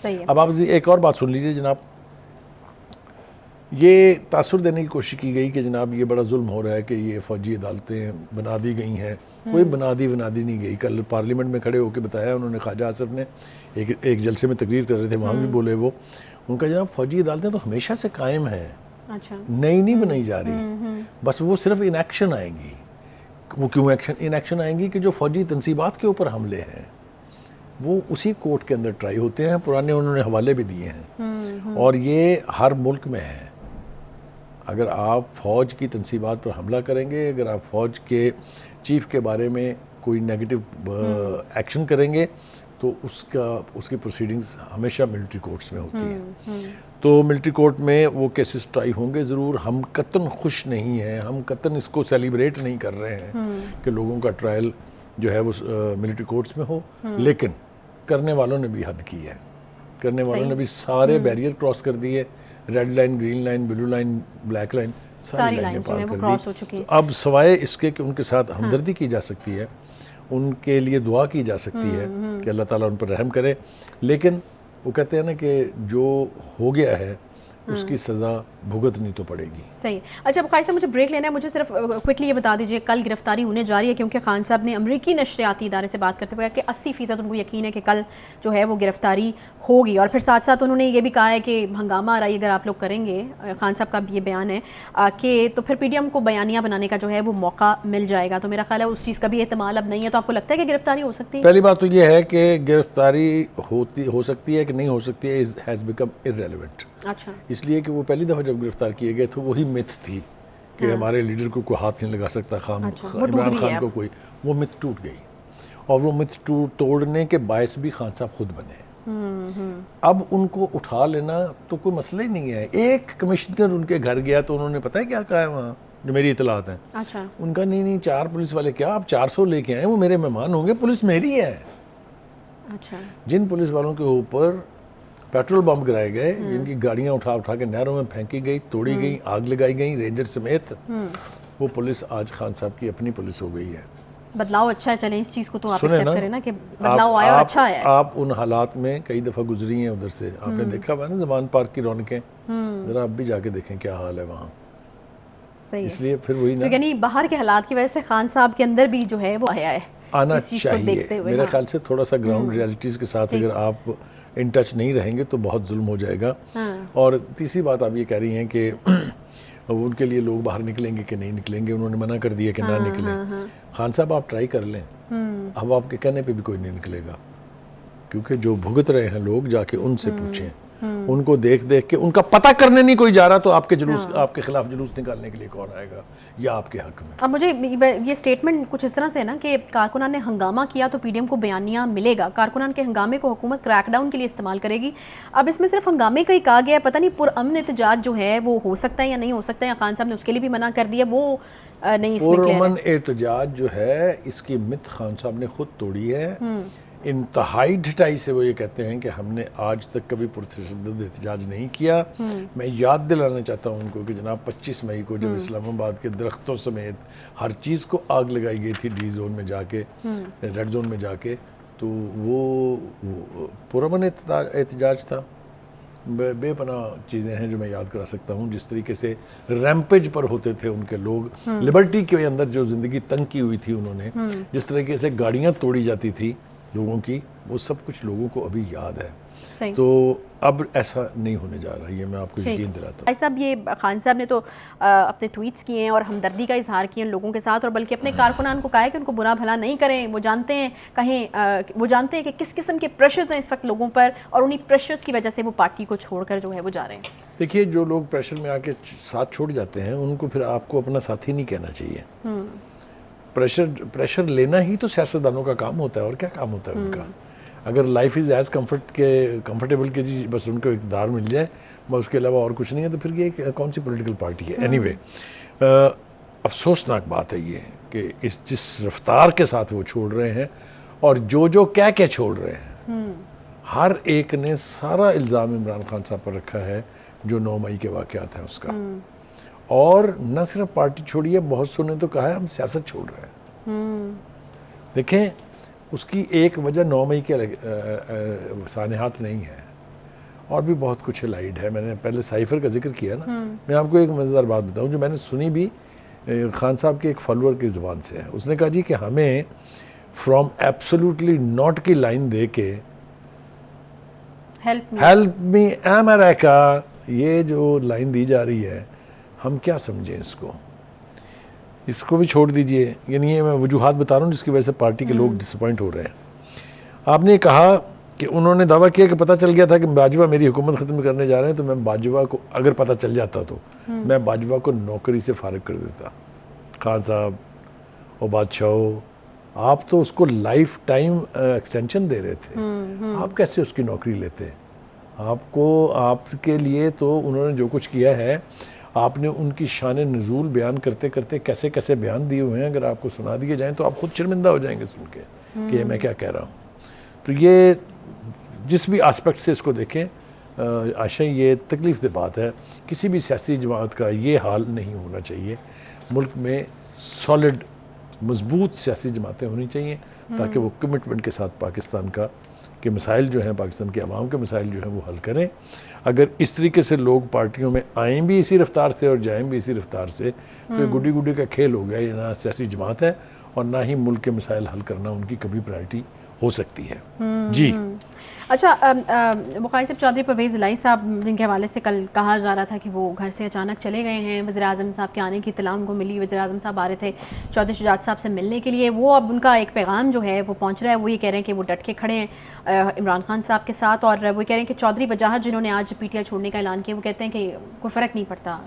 صحیح ہے. اب آپ ایک اور بات سن لیجیے جناب، یہ تاثر دینے کی کوشش کی گئی کہ جناب یہ بڑا ظلم ہو رہا ہے کہ یہ فوجی عدالتیں بنا دی گئی ہیں. کوئی بنا دی نہیں گئی. کل پارلیمنٹ میں کھڑے ہو کے بتایا انہوں نے، خواجہ آصف نے ایک جلسے میں تقریر کر رہے تھے، وہاں بھی بولے وہ، ان کا جناب فوجی عدالتیں تو ہمیشہ سے قائم ہیں، نئی نہیں بنائی جا رہی، بس وہ صرف ان ایکشن آئیں گی. وہ کیوں ان ایکشن آئیں گی کہ جو فوجی تنصیبات کے اوپر حملے ہیں وہ اسی کورٹ کے اندر ٹرائی ہوتے ہیں. پرانے انہوں نے حوالے بھی دیے ہیں، اور یہ ہر ملک میں ہے. اگر آپ فوج کی تنصیبات پر حملہ کریں گے، اگر آپ فوج کے چیف کے بارے میں کوئی نیگیٹو ایکشن کریں گے تو اس کی پروسیڈنگز ہمیشہ ملٹری کورٹس میں ہوتی ہیں. تو ملٹری کورٹ میں وہ کیسز ٹرائی ہوں گے ضرور. ہم قطعاً خوش نہیں ہیں، ہم قطعاً اس کو سیلیبریٹ نہیں کر رہے ہیں کہ لوگوں کا ٹرائل جو ہے وہ ملٹری کورٹس میں ہو، لیکن کرنے والوں نے بھی حد کی ہے. کرنے والوں نے بھی سارے بیریئر کراس کر دیے. Red line, green line, blue line, black line, ساری لائنیں پار کر دی. اب سوائے اس کے کہ ان کے ساتھ ہمدردی کی جا سکتی ہے، ان کے لیے دعا کی جا سکتی ہے کہ اللہ تعالیٰ ان پر رحم کرے. لیکن وہ کہتے ہیں نا کہ جو ہو گیا ہے اس کی سزا بھگتنی تو پڑے گی. صحیح. اچھا بخاری صاحب، مجھے بریک لینا ہے. مجھے صرف کوئکلی یہ بتا دیجئے، کل گرفتاری ہونے جا رہی ہے کیونکہ خان صاحب نے امریکی نشریاتی ادارے سے بات کرتے ہوئے کہ 80% ان کو یقین ہے کہ کل جو ہے وہ گرفتاری ہوگی. اور پھر ساتھ ساتھ انہوں نے یہ بھی کہا ہے کہ ہنگامہ آرائی اگر آپ لوگ کریں گے، خان صاحب کا یہ بیان ہے کہ تو پھر پی ڈی ایم کو بیانیہ بنانے کا جو ہے وہ موقع مل جائے گا. تو میرا خیال ہے اس چیز کا بھی احتمال اب نہیں ہے. تو آپ کو لگتا ہے کہ گرفتاری ہو سکتی ہے؟ پہلی بات تو یہ ہے کہ گرفتاری ہو سکتی ہے کہ نہیں ہو سکتی ہے ہیز بیکم ارریلیونٹ. اچھا. اس لیے کہ وہ پہلی دفعہ جب گرفتار کیے گئے تو وہی مت تھی کہ ہمارے لیڈر کو کوئی ہاتھ نہیں لگا سکتا، عمران خان کو کوئی، وہ مت ٹوٹ گئی. اور وہ مت توڑنے کے باعث بھی خان صاحب خود بنے. اب ان کو اٹھا لینا تو کوئی مسئلہ ہی نہیں ہے. ایک کمشنر ان کے گھر گیا تو انہوں نے پتہ ہے کیا کہا ہے وہاں، جو میری اطلاعات ہیں، ان کا نہیں 4 پولیس والے کیا، آپ 400 لے کے آئے، وہ میرے مہمان ہوں گے، پولیس میری ہے. جن پولیس والوں کے اوپر پیٹرول بم گرائے گئے، جن کی گاڑیاں اٹھا کے نہروں میں پھینکی گئی، توڑی گئی، آگ لگائی گئی رینجر سمیت، وہ پولیس آج خان صاحب کی اپنی پولیس ہو گئی ہے. بدلاؤ اچھا ہے. چلیں اس چیز کو تو آپ ایکسپٹ کریں نا کہ بدلاؤ آیا اور اچھا ہے. آپ ان حالات میں کئی دفعہ گزری ہیں ادھر سے، آپ نے دیکھا ہوا نا زمان پارک کی رونقیں، ذرا آپ بھی جا کے دیکھیں کیا حال ہے وہاں. اس لیے پھر وہی نا، یعنی باہر کے حالات کی وجہ سے خان صاحب کے اندر بھی جو ہے وہ آیا ہے، آنا چاہیے. میرے خیال سے تھوڑا سا گراؤنڈ ریالٹیز کے ساتھ اگر آپ ان ٹچ نہیں رہیں گے تو بہت ظلم ہو جائے گا. اور تیسری بات آپ یہ کہہ رہی ہیں کہ ان کے لیے لوگ باہر نکلیں گے کہ نہیں نکلیں گے، انہوں نے منع کر دیا کہ نہ نکلیں. خان صاحب آپ ٹرائی کر لیں، اب آپ کے کہنے پہ بھی کوئی نہیں نکلے گا، کیونکہ جو بھگت رہے ہیں لوگ جا کے ان سے پوچھیں. ان کو دیکھ کے ان کا پتہ کرنے نہیں کوئی جا رہا تو آپ کے خلاف جلوس نکالنے کے لیے کون آئے گا یا آپ کے حق میں. اب مجھے یہ سٹیٹمنٹ کچھ اس طرح سے ہے نا کہ کارکنان نے ہنگامہ کیا تو پی ڈی ایم کو بیانیہ ملے گا، کارکنان کے ہنگامے کو حکومت کریک ڈاؤن کے لیے استعمال کرے گی. اب اس میں صرف ہنگامے کا ہی کہا گیا ہے، پتہ نہیں پرامن احتجاج جو ہے وہ ہو سکتا ہے یا نہیں ہو سکتا ہے، یا خان صاحب نے اس کے لیے بھی منع کر دیا، وہ نہیں اس میں کلیئر ہے. پرامن احتجاج جو ہے اس کی مت خان صاحب نے خود توڑی ہے. انتہائی ڈھٹائی سے وہ یہ کہتے ہیں کہ ہم نے آج تک کبھی پرتشدد احتجاج نہیں کیا. میں یاد دلانا چاہتا ہوں ان کو کہ جناب 25 مئی کو جب اسلام آباد کے درختوں سمیت ہر چیز کو آگ لگائی گئی تھی ڈی زون میں جا کے، ریڈ زون میں جا کے، تو وہ پرامن احتجاج تھا. بے پناہ چیزیں ہیں جو میں یاد کرا سکتا ہوں، جس طریقے سے ریمپیج پر ہوتے تھے ان کے لوگ، لبرٹی کے اندر جو زندگی تنگ کی ہوئی تھی انہوں نے، جس طریقے سے گاڑیاں توڑی جاتی تھی لوگوں کی، وہ سب کچھ لوگوں کو ابھی یاد ہے. تو اب ایسا نہیں ہونے جا رہا، یہ میں آپ کو یقین دلاتا ہوں. بھائی صاحب، یہ خان صاحب نے تو اپنے ٹویٹس کیے ہیں اور ہمدردی کا اظہار کیا ان لوگوں کے ساتھ، اور بلکہ اپنے کارکنان کو کہا ہے کہ ان کو برا بھلا نہیں کریں. وہ جانتے ہیں کہ کس قسم کے پریشرز ہیں اس وقت لوگوں پر، اور انہی پریشرز کی وجہ سے وہ پارٹی کو چھوڑ کر جو ہے وہ جا رہے ہیں. دیکھیے، جو لوگ پریشر میں آ کے ساتھ چھوڑ جاتے ہیں ان کو پھر آپ کو اپنا ساتھی نہیں کہنا چاہیے. پریشر لینا ہی تو سیاستدانوں کا کام ہوتا ہے، اور کیا کام ہوتا ہے ان کا. اگر لائف از ایز کمفرٹیبل کہ جی بس ان کو اقتدار مل جائے، بس اس کے علاوہ اور کچھ نہیں ہے، تو پھر یہ کون سی پولیٹیکل پارٹی ہے. اینی وے، افسوسناک بات ہے یہ کہ جس رفتار کے ساتھ وہ چھوڑ رہے ہیں اور جو کہہ کے چھوڑ رہے ہیں، ہر ایک نے سارا الزام عمران خان صاحب پر رکھا ہے جو 9 مئی کے واقعات ہیں اس کا. اور نہ صرف پارٹی چھوڑی ہے، بہت سو نے تو کہا ہے ہم سیاست چھوڑ رہے ہیں. دیکھیں، اس کی ایک وجہ 9 مئی کے سانحات نہیں ہے. اور بھی بہت کچھ الائڈ ہے. میں نے پہلے سائفر کا ذکر کیا نا, میں آپ کو ایک مزیدار بات بتاؤں جو میں نے سنی بھی خان صاحب کے ایک فالوور کی زبان سے ہے. اس نے کہا جی کہ ہمیں فرام ایبسولوٹلی ناٹ کی لائن دے کے ہیلپ می امریکہ, یہ جو لائن دی جا رہی ہے ہم کیا سمجھیں اس کو بھی چھوڑ دیجئے. یعنی یہ میں وجوہات بتا رہا ہوں جس کی وجہ سے پارٹی کے لوگ ڈس اپوائنٹ ہو رہے ہیں. آپ نے کہا کہ انہوں نے دعویٰ کیا کہ پتہ چل گیا تھا کہ باجوہ میری حکومت ختم کرنے جا رہے ہیں, تو میں باجوہ کو, اگر پتہ چل جاتا تو میں باجوہ کو نوکری سے فارغ کر دیتا. خان صاحب اور بادشاہو, آپ تو اس کو لائف ٹائم ایکسٹینشن دے رہے تھے, آپ کیسے اس کی نوکری لیتے؟ آپ کے لیے تو انہوں نے جو کچھ کیا ہے, آپ نے ان کی شان نزول بیان کرتے کرتے کیسے کیسے بیان دیے ہوئے ہیں, اگر آپ کو سنا دیے جائیں تو آپ خود شرمندہ ہو جائیں گے سن کے کہ یہ میں کیا کہہ رہا ہوں. تو یہ جس بھی آسپیکٹ سے اس کو دیکھیں عائشہ, یہ تکلیف دہ بات ہے. کسی بھی سیاسی جماعت کا یہ حال نہیں ہونا چاہیے. ملک میں سالڈ مضبوط سیاسی جماعتیں ہونی چاہیے تاکہ وہ کمٹمنٹ کے ساتھ پاکستان کے مسائل جو ہیں, پاکستان کے عوام کے مسائل جو ہیں وہ حل کریں. اگر اس طریقے سے لوگ پارٹیوں میں آئیں بھی اسی رفتار سے اور جائیں بھی اسی رفتار سے, تو یہ گڈی گڈی کا کھیل ہو گیا. یہ نہ سیاسی جماعت ہے اور نہ ہی ملک کے مسائل حل کرنا ان کی کبھی پرائرٹی ہو سکتی ہے. جی اچھا, بخاری صاحب, چودھری پرویز الہی صاحب جن کے حوالے سے کل کہا جا رہا تھا کہ وہ گھر سے اچانک چلے گئے ہیں, وزیر اعظم صاحب کے آنے کی اطلاع ان کو ملی, وزیر اعظم صاحب آ رہے تھے چودھری شجاعت صاحب سے ملنے کے لیے, وہ اب ان کا ایک پیغام جو ہے وہ پہنچ رہا ہے. وہ یہ کہہ رہے ہیں کہ وہ ڈٹ کے کھڑے ہیں عمران خان صاحب کے ساتھ, اور وہ کہہ رہے ہیں کہ چودھری وجاہت جنہوں نے آج پی ٹی آئی چھوڑنے کا اعلان کیا, وہ کہتے ہیں کہ کوئی فرق نہیں پڑتا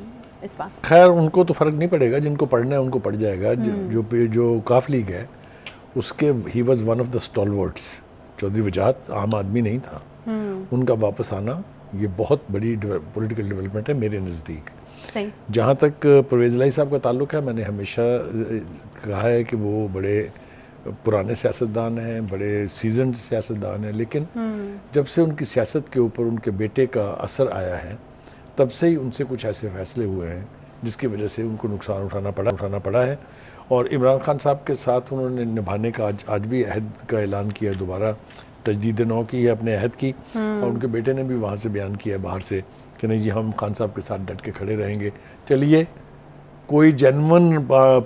اس بات. خیر ان کو تو فرق نہیں پڑے گا, جن کو پڑھنا ہے ان کو پڑھ جائے گا. جو کاف لیگ ہے اس کے ہی was one of the stalwarts. Chaudhry Wajahat عام آدمی نہیں تھا, ان کا واپس آنا یہ بہت بڑی پولیٹیکل ڈیولپمنٹ ہے میرے نزدیک. صحیح. جہاں تک پرویز الہی صاحب کا تعلق ہے, میں نے ہمیشہ کہا ہے کہ وہ بڑے پرانے سیاستدان ہیں, بڑے سیزنڈ سیاستدان ہیں, لیکن جب سے ان کی سیاست کے اوپر ان کے بیٹے کا اثر آیا ہے تب سے ہی ان سے کچھ ایسے فیصلے ہوئے ہیں جس کی وجہ سے ان کو نقصان اٹھانا پڑا ہے. اور عمران خان صاحب کے ساتھ انہوں نے نبھانے کا آج بھی عہد کا اعلان کیا, دوبارہ تجدید نو کی ہے اپنے عہد کی, اور ان کے بیٹے نے بھی وہاں سے بیان کیا ہے باہر سے کہ نہیں جی ہم خان صاحب کے ساتھ ڈٹ کے کھڑے رہیں گے. چلیے کوئی جینون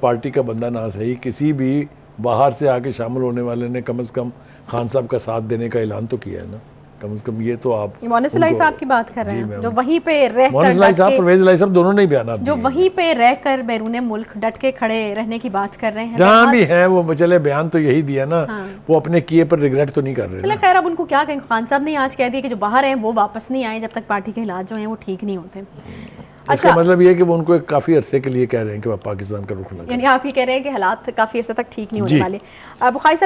پارٹی کا بندہ نہ صحیح, کسی بھی باہر سے آ کے شامل ہونے والے نے کم از کم خان صاحب کا ساتھ دینے کا اعلان تو کیا ہے نا, کم از کم یہ تو آپ مونس الہی صاحب کی بات کر رہے ہیں جو وہیں پہ رہ کر, مونس الہی صاحب پرویز الہی صاحب دونوں نے بیانات جو وہیں پہ رہ کر بیرون ملک ڈٹ کے کھڑے رہنے کی بات کر رہے ہیں. جہاں بھی ہیں وہ چلے بیان تو یہی دیا نا, وہ اپنے کیے پر ریگریٹ تو نہیں کر رہے. چلے خیر, اب ان کو کیا کہیں, خان صاحب نے آج کہہ دیا کہ جو باہر ہیں وہ واپس نہیں آئے جب تک پارٹی کے حالات جو ہیں وہ ٹھیک نہیں ہوتے. اس کا مطلب یہ ہے کہ وہ ان کو کافی عرصے کے لیے کہہ رہے ہیں کہ پاکستان کا رخ نہ کریں. یعنی آپ یہ کہہ رہے ہیں کہ حالات کافی عرصے تک ٹھیک نہیں ہونے والے. بخاری صاحب